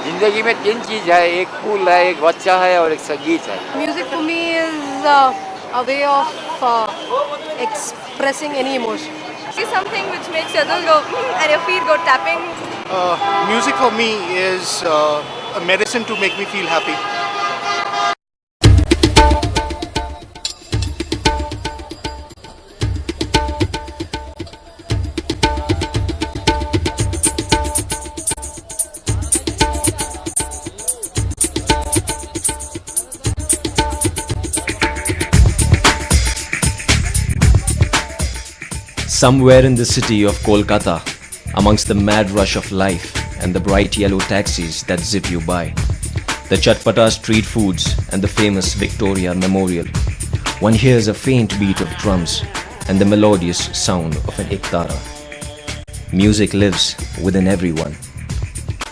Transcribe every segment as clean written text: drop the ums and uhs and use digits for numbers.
जिंदगी में तीन चीज है, एक फूल है, एक बच्चा है और एक संगीत है। Music for me is a way of expressing any emotion. It's something which makes your dill go and your feet go tapping. Music for me is a medicine to make me feel happy. Somewhere in the city of Kolkata, amongst the mad rush of life and the bright yellow taxis that zip you by, the Chatpata street foods and the famous Victoria Memorial, one hears a faint beat of drums and the melodious sound of an iktara. Music lives within everyone.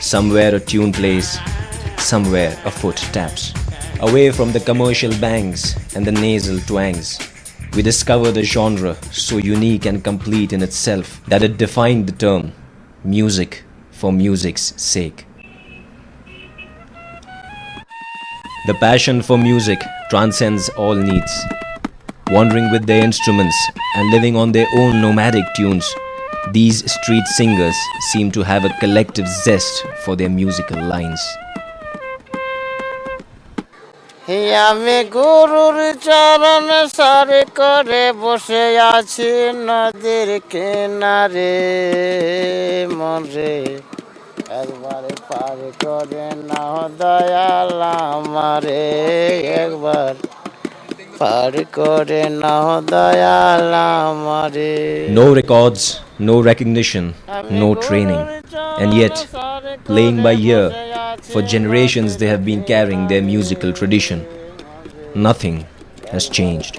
Somewhere a tune plays, somewhere a foot taps. Away from the commercial bangs and the nasal twangs, we discovered a genre so unique and complete in itself that it defined the term music for music's sake. The passion for music transcends all needs. Wandering with their instruments and living on their own nomadic tunes, these street singers seem to have a collective zest for their musical lines. আমি গুরুর চরণ সরে করে বসে আছি নদীর কিনারে মরে একবারে পার করে নাও দয়াল আমারে একবার পার করে নাও দয়াল আমারে No records, no recognition, no training, and yet, playing by ear, for generations they have been carrying their musical tradition. Nothing has changed.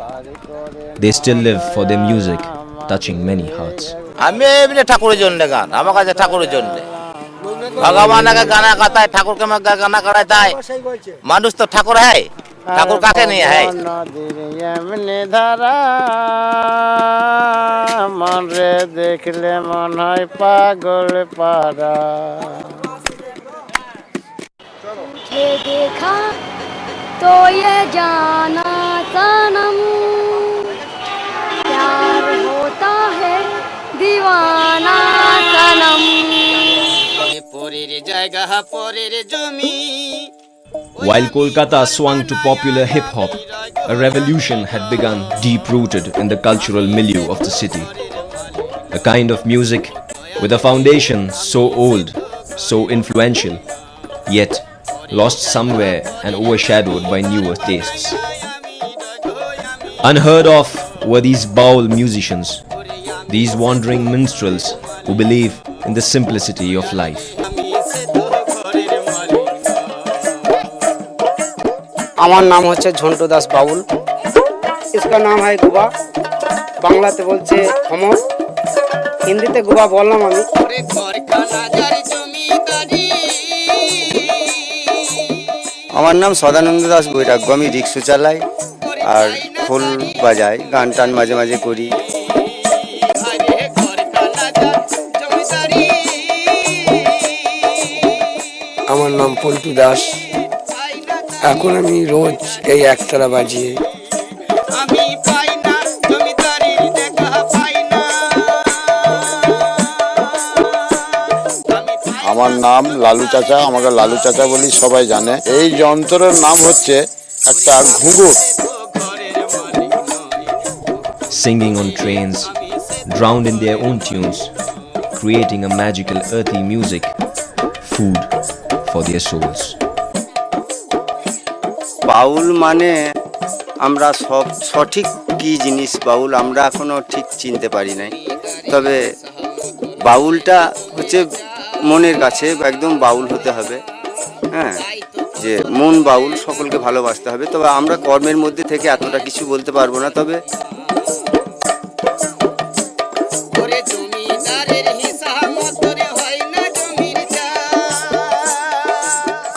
They still live for their music, touching many hearts. আমি এমনি ঠাকুরের জন্য গান আমার কাছে ঠাকুরের জন্য ভগবানকে গানা গাতায় ঠাকুরকে গানা করায় তাই মানুষ তো ঠাকুর হয় ঠাকুর কাকে নিয়ে হয় এমনি ধারা মনে দেখলে মন হয় পাগল পারা देखा तो ये जाना सनम प्यार होता है दीवाना सनम পরের জায়গা পরের জমি While Kolkata swung to popular hip-hop, a revolution had begun deep-rooted in the cultural milieu of the city. A kind of music with a foundation so old, so influential, yet lost somewhere and overshadowed by newer tastes. Unheard of were these baul musicians, these wandering minstrels who believe in the simplicity of life. আমার নাম হচ্ছে ঝন্টু দাস বাউল इसका नाम है गुबा বাংলাতে বলছে খমর হিন্দিতে গুবা বললাম আমি আমার নাম সদানন্দ দাস বৈরাগ্য আমি রিক্সা চালাই আর খোল বাজাই গান টান মাঝে মাঝে করি আমার নাম পল্টু দাস এখন আমি রোজ এই একতারা বাজিয়ে আমার নাম লালু চাচা আমাকে লালু চাচা বলি সবাই জানে এই যন্ত্রের নাম হচ্ছে একটা ঘুঙুর Singing on trains, drowned in their own tunes, creating a magical earthy music, food for their souls. বাউল মানে আমরা সঠিক কি জিনিস বাউল আমরা এখনো ঠিক চিনতে পারি নাই তবে বাউলটা হচ্ছে মনের কাছে একদম বাউল হতে হবে হ্যাঁ যে মন বাউল সকলকে ভালোবাসতে হবে তবে আমরা কর্মের মধ্যে থেকে এতটা কিছু বলতে পারবো না তবে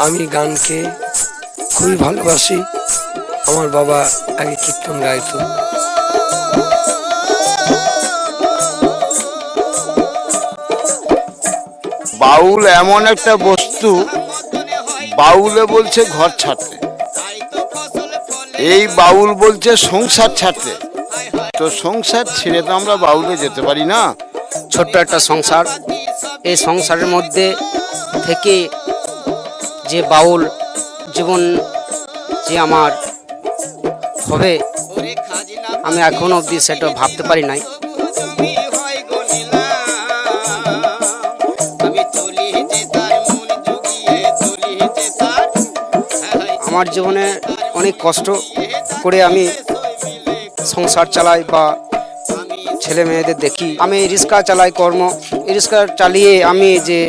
আমি গানকে খুবই ভালোবাসি আমার বাবা আগে কীর্তন গাইতো বাউল এমন একটা বস্তু বাউলে বলছে ঘর ছাড়তে, এই বাউল বলছে সংসার ছাড়তে। তো সংসার ছেড়ে তো আমরা বাউলে যেতে পারি না। ছোট্ট একটা সংসার, এই সংসারের মধ্যে থেকে যে বাউল জীবন যে আমার হবে আমি এখনো অবধি সেটা ভাবতে পারি নাই। আমার জীবনে অনেক কষ্ট করে আমি সংসার চালাই বা ছেলে মেয়েদের দেখি। আমি রিক্সা চালাই, কর্ম রিক্সা চালিয়ে আমি যে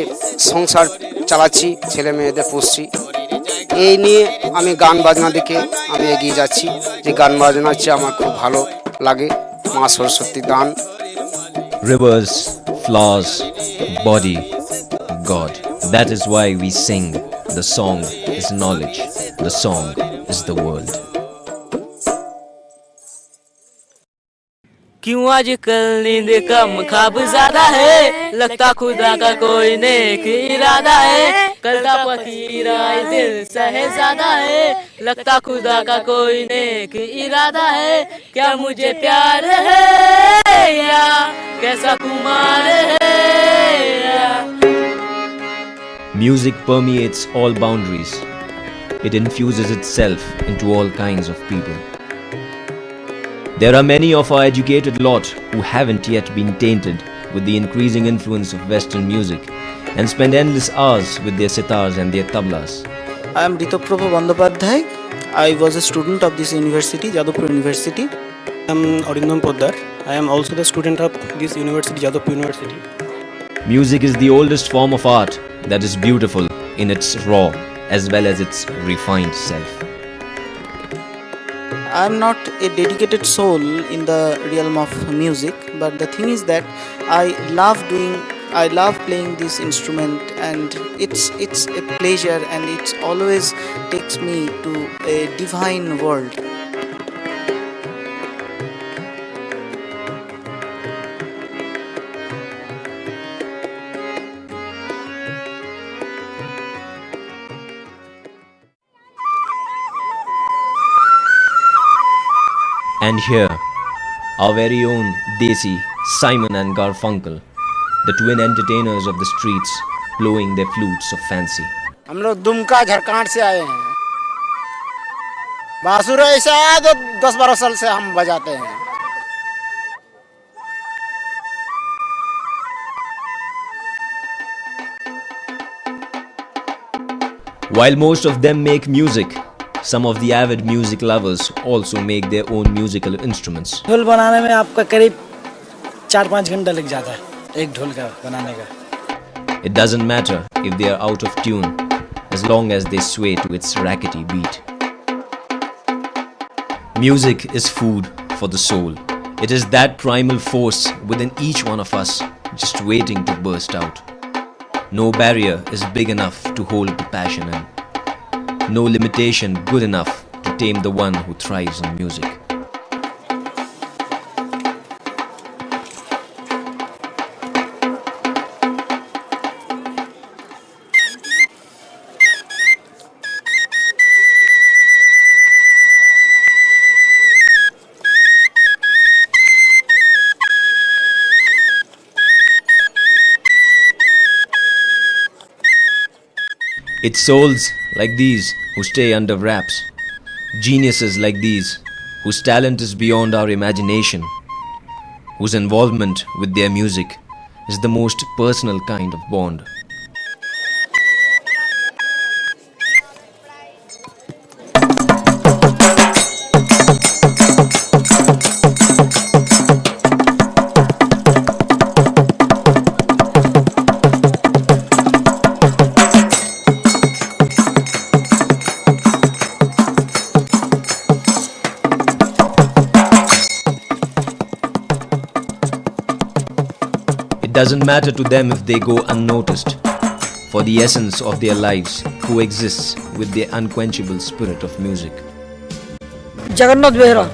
সংসার চালাচ্ছি, ছেলে মেয়েদের পুষছি। এই নিয়ে আমি গান বাজনা দেখে আমি এগিয়ে যাচ্ছি। যে গান বাজনা হচ্ছে আমার খুব ভালো লাগে, মা সরস্বতীর দান। Rivers, flowers, body, God. That is why we sing. The song is knowledge. The song is the world. क्यों आजकल नींद कम ख्वाब ज्यादा है, लगता खुदा का कोई नेक इरादा है। कल का फकीरा दिल शहजादा है, लगता खुदा का कोई नेक इरादा है। क्या मुझे प्यार है या कैसा कुमार है या। Music permeates all boundaries. It infuses itself into all kinds of people. There are many of our educated lot who haven't yet been tainted with the increasing influence of Western music and spend endless hours with their sitars and their tablas. I am Ritoprabha Bandyopadhyay. I was a student of this university, Jadavpur University. I am Arindam Poddar. I am also the student of this university, Jadavpur University. Music is the oldest form of art that is beautiful in its raw as well as its refined self. I am not a dedicated soul in the realm of music, but the thing is that I love playing this instrument, and it's a pleasure, and it always takes me to a divine world. And here, our very own Desi, Simon and Garfunkel, the twin entertainers of the streets, blowing their flutes of fancy. हम लोग दुमका झारखंड से आए हैं। बांसुरी ऐसा है जो 10-12 साल से हम बजाते हैं। While most of them make music, some of the avid music lovers also make their own musical instruments. ढोल बनाने में आपका करीब 4-5 घंटा लग जाता है एक ढोल का बनाने का। It doesn't matter if they are out of tune, as long as they sway to its rackety beat. Music is food for the soul. It is that primal force within each one of us, just waiting to burst out. No barrier is big enough to hold the passion in. No limitation good enough to tame the one who thrives on music. It's souls like these who stay under wraps, geniuses like these whose talent is beyond our imagination, whose involvement with their music is the most personal kind of bond. It doesn't matter to them if they go unnoticed, for the essence of their lives coexists with the unquenchable spirit of music. Jagannath Behera.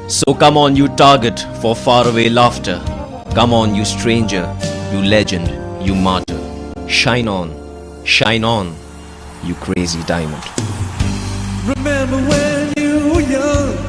So come on, you target for faraway laughter. Come on, you stranger, you legend, you martyr. Shine on, you crazy diamond. Remember when you were young.